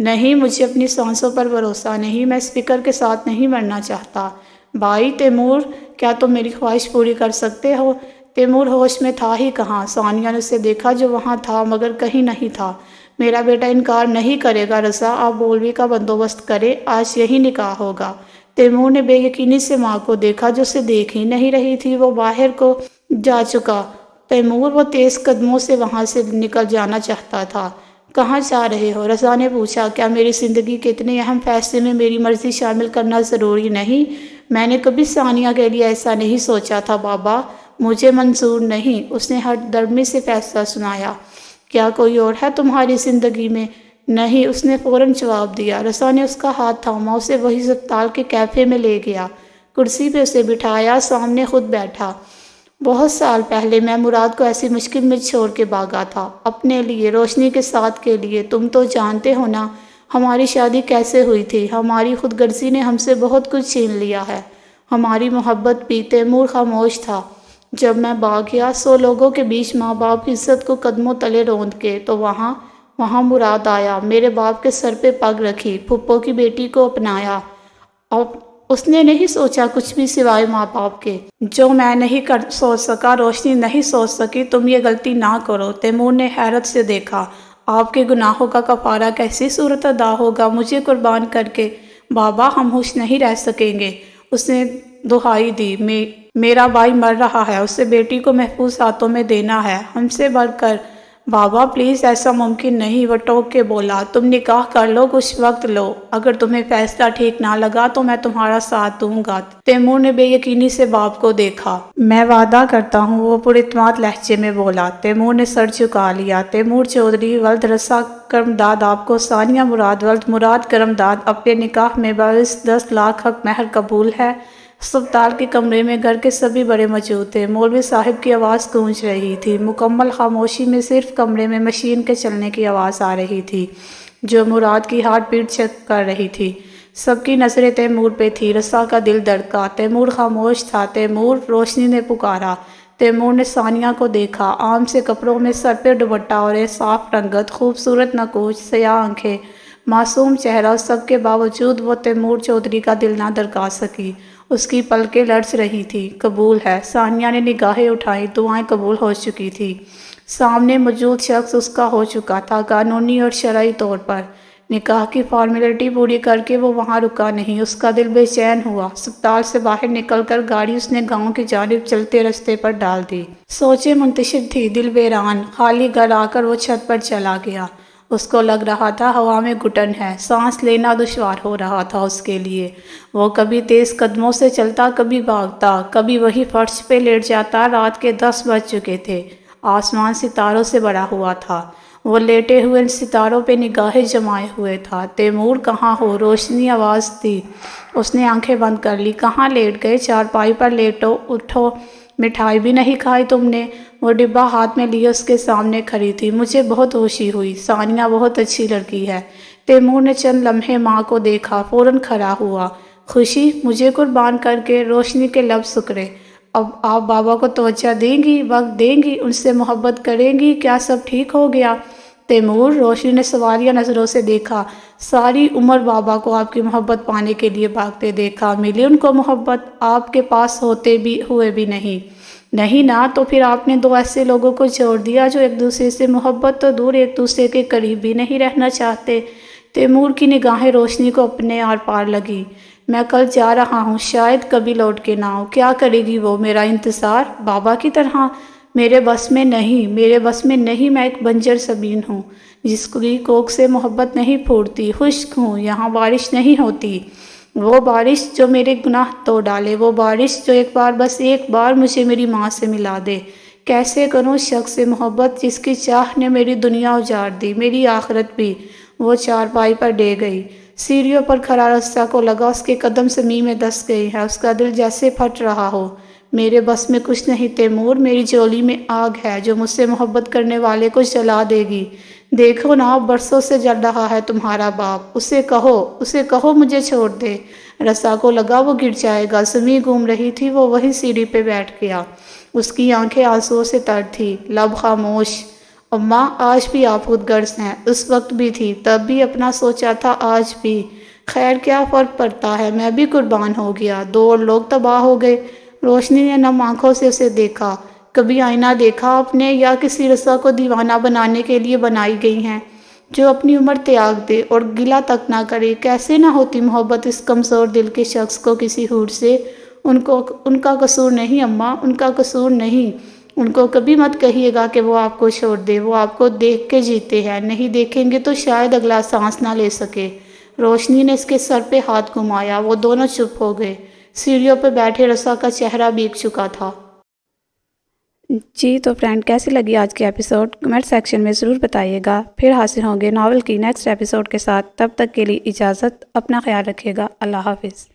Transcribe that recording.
نہیں، مجھے اپنی سانسوں پر بھروسہ نہیں، میں اس فکر کے ساتھ نہیں مرنا چاہتا۔ بھائی تیمور، کیا تم میری خواہش پوری کر سکتے ہو؟ تیمور ہوش میں تھا ہی کہاں، ثانیہ نے اسے دیکھا جو وہاں تھا مگر کہیں نہیں تھا۔ میرا بیٹا انکار نہیں کرے گا رضا، آپ مولوی کا بندوبست کریں، آج یہی نکاح ہوگا۔ تیمور نے بے یقینی سے ماں کو دیکھا جو اسے دیکھ ہی نہیں رہی تھی، وہ باہر کو جا چکا۔ تیمور وہ تیز قدموں سے وہاں سے نکل جانا چاہتا تھا۔ کہاں جا رہے ہو؟ رضا نے پوچھا۔ کیا میری زندگی کے اتنے اہم فیصلے میں میری مرضی شامل کرنا ضروری نہیں؟ میں نے کبھی ثانیہ کے لیے ایسا نہیں سوچا تھا بابا، مجھے منظور نہیں، اس نے ہٹ درمی سے فیصلہ سنایا۔ کیا کوئی اور ہے تمہاری زندگی میں؟ نہیں، اس نے فوراً جواب دیا۔ رضا نے اس کا ہاتھ تھاما، اسے وہی ہسپتال کے کیفے میں لے گیا، کرسی پہ اسے بٹھایا، سامنے خود بیٹھا۔ بہت سال پہلے میں مراد کو ایسی مشکل میں چھوڑ کے بھاگا تھا، اپنے لیے، روشنی کے ساتھ کے لیے۔ تم تو جانتے ہو نا ہماری شادی کیسے ہوئی تھی، ہماری خود غرضی نے ہم سے بہت کچھ چھین لیا ہے، ہماری محبت بھی۔ تیمور خاموش تھا۔ جب میں بھاگ گیا 100 لوگوں کے بیچ ماں باپ کی عزت کو قدموں تلے روند کے، تو وہاں مراد آیا، میرے باپ کے سر پہ پگ رکھی، پھپھو کی بیٹی کو اپنایا۔ اب اس نے نہیں سوچا کچھ بھی سوائے ماں باپ کے۔ جو میں نہیں سوچ سکا، روشنی نہیں سوچ سکی، تم یہ غلطی نہ کرو۔ تیمور نے حیرت سے دیکھا۔ آپ کے گناہوں کا کفارہ کیسی صورت ادا ہوگا مجھے قربان کر کے؟ بابا، ہم خوش نہیں رہ سکیں گے۔ اس نے دہائی دی، میرا بھائی مر رہا ہے، اسے بیٹی کو محفوظ ہاتھوں میں دینا ہے، ہم سے بڑھ کر۔ بابا پلیز، ایسا ممکن نہیں، وہ ٹوک کے بولا۔ تم نکاح کر لو، کچھ وقت لو، اگر تمہیں فیصلہ ٹھیک نہ لگا تو میں تمہارا ساتھ دوں گا۔ تیمور نے بے یقینی سے باپ کو دیکھا۔ میں وعدہ کرتا ہوں، وہ پر اعتماد لہجے میں بولا۔ تیمور نے سر جھکا لیا۔ تیمور چودھری ولد رضا کرمداد آپ کو ثانیہ مراد ولد مراد کرمداد اپنے نکاح میں 10 لاکھ حق مہر قبول ہے؟ ہسپتال کے کمرے میں گھر کے سبھی بڑے موجود تھے۔ مولوی صاحب کی آواز گونج رہی تھی۔ مکمل خاموشی میں صرف کمرے میں مشین کے چلنے کی آواز آ رہی تھی جو مراد کی ہارٹ بیٹ چیک کر رہی تھی۔ سب کی نظریں تیمور پہ تھی۔ رضا کا دل دھڑکا۔ تیمور خاموش تھا۔ تیمور، روشنی نے پکارا۔ تیمور نے ثانیہ کو دیکھا، عام سے کپڑوں میں، سر پہ دوپٹہ اور صاف رنگت، خوبصورت نقوش، سیاہ آنکھیں، معصوم چہرہ، سب کے باوجود وہ تیمور چودھری کا دل نہ دھڑکا سکی۔ اس کی پلکیں لرز رہی تھی۔ قبول ہے۔ ثانیہ نے نگاہیں اٹھائیں، دعائیں قبول ہو چکی تھی۔ سامنے موجود شخص اس کا ہو چکا تھا، قانونی اور شرعی طور پر۔ نکاح کی فارمیلٹی پوری کر کے وہ وہاں رکا نہیں، اس کا دل بے چین ہوا۔ ہسپتال سے باہر نکل کر گاڑی اس نے گاؤں کی جانب چلتے رستے پر ڈال دی۔ سوچیں منتشر تھی، دل ویران۔ خالی گھر آ کر وہ چھت پر چلا گیا۔ اس کو لگ رہا تھا ہوا میں گھٹن ہے، سانس لینا دشوار ہو رہا تھا اس کے لیے۔ وہ کبھی تیز قدموں سے چلتا، کبھی بھاگتا، کبھی وہی فرش پہ لیٹ جاتا۔ رات کے 10 بج چکے تھے۔ آسمان ستاروں سے بھرا ہوا تھا۔ وہ لیٹے ہوئے ان ستاروں پہ نگاہیں جمائے ہوئے تھا۔ تیمور کہاں ہو؟ روشنی آواز دی۔ اس نے آنکھیں بند کر لی۔ کہاں لیٹ گئے؟ چارپائی پر لیٹو، اٹھو، مٹھائی بھی نہیں کھائی تم نے؟ وہ ڈبہ ہاتھ میں لیے اس کے سامنے کھڑی تھی۔ مجھے بہت خوشی ہوئی، ثانیہ بہت اچھی لڑکی ہے۔ تیمور نے چند لمحے ماں کو دیکھا، فوراً کھڑا ہوا۔ خوشی؟ مجھے قربان کر کے؟ روشنی کے لب سکڑے۔ اب آپ بابا کو توجہ دیں گی، وقت دیں گی، ان سے محبت کریں گی؟ کیا سب ٹھیک ہو گیا؟ تیمور، روشنی نے سوالیہ نظروں سے دیکھا۔ ساری عمر بابا کو آپ کی محبت پانے کے لیے بھاگتے دیکھا، ملی ان کو محبت؟ آپ کے پاس ہوئے بھی نہیں؟ نہیں نا، تو پھر آپ نے 2 ایسے لوگوں کو جوڑ دیا جو ایک دوسرے سے محبت تو دور، ایک دوسرے کے قریب بھی نہیں رہنا چاہتے۔ تیمور کی نگاہیں روشنی کو اپنے آر پار لگی۔ میں کل جا رہا ہوں، شاید کبھی لوٹ کے نہ آؤں۔ کیا کرے گی وہ؟ میرا انتظار؟ بابا کی طرح؟ میرے بس میں نہیں، میرے بس میں نہیں۔ میں ایک بنجر زمین ہوں جس کی کوکھ سے محبت نہیں پھوٹتی، خشک ہوں، یہاں بارش نہیں ہوتی۔ وہ بارش جو میرے گناہ دھو ڈالے، وہ بارش جو بس ایک بار مجھے میری ماں سے ملا دے۔ کیسے کروں شخص سے محبت جس کی چاہ نے میری دنیا اجاڑ دی، میری آخرت بھی؟ وہ چارپائی پر ڈے گئی۔ سیڑھیوں پر کھڑا رضا کو لگا اس کے قدم زمین میں دس گئے ہیں، اس کا دل جیسے پھٹ رہا ہو۔ میرے بس میں کچھ نہیں تیمور، میری جولی میں آگ ہے جو مجھ سے محبت کرنے والے کو جلا دے گی۔ دیکھو نا، برسوں سے جل رہا ہے تمہارا باپ، اسے کہو مجھے چھوڑ دے۔ رضا کو لگا وہ گر جائے گا، زمین گھوم رہی تھی، وہ وہیں سیڑھی پہ بیٹھ گیا۔ اس کی آنکھیں آنسوؤں سے تر تھی، لب خاموش۔ اماں آج بھی آپ خود غرض ہیں، اس وقت بھی تھی، تب بھی اپنا سوچا تھا، آج بھی۔ خیر کیا فرق پڑتا ہے، میں بھی قربان ہو گیا، 2 اور لوگ تباہ ہو گئے۔ روشنی نے نم آنکھوں سے اسے دیکھا۔ کبھی آئینہ دیکھا آپ نے، یا کسی رسا کو دیوانہ بنانے کے لیے بنائی گئی ہیں، جو اپنی عمر تیاگ دے اور گلہ تک نہ کرے؟ کیسے نہ ہوتی محبت اس کمزور دل کے شخص کو کسی حور سے؟ ان کا قصور نہیں اماں، ان کا قصور نہیں۔ ان کو کبھی مت کہیے گا کہ وہ آپ کو چھوڑ دے، وہ آپ کو دیکھ کے جیتے ہیں، نہیں دیکھیں گے تو شاید اگلا سانس نہ لے سکے۔ روشنی نے اس کے سر پہ ہاتھ گھمایا، وہ دونوں چپ ہو گئے۔ سیڑھیوں پہ بیٹھے رسا کا چہرہ بھیگ چکا تھا۔ جی تو فرینڈ، کیسی لگی آج کی ایپیسوڈ؟ کمنٹ سیکشن میں ضرور بتائیے گا۔ پھر حاصل ہوں گے ناول کی نیکسٹ ایپیسوڈ کے ساتھ۔ تب تک کے لیے اجازت، اپنا خیال رکھیے گا۔ اللہ حافظ۔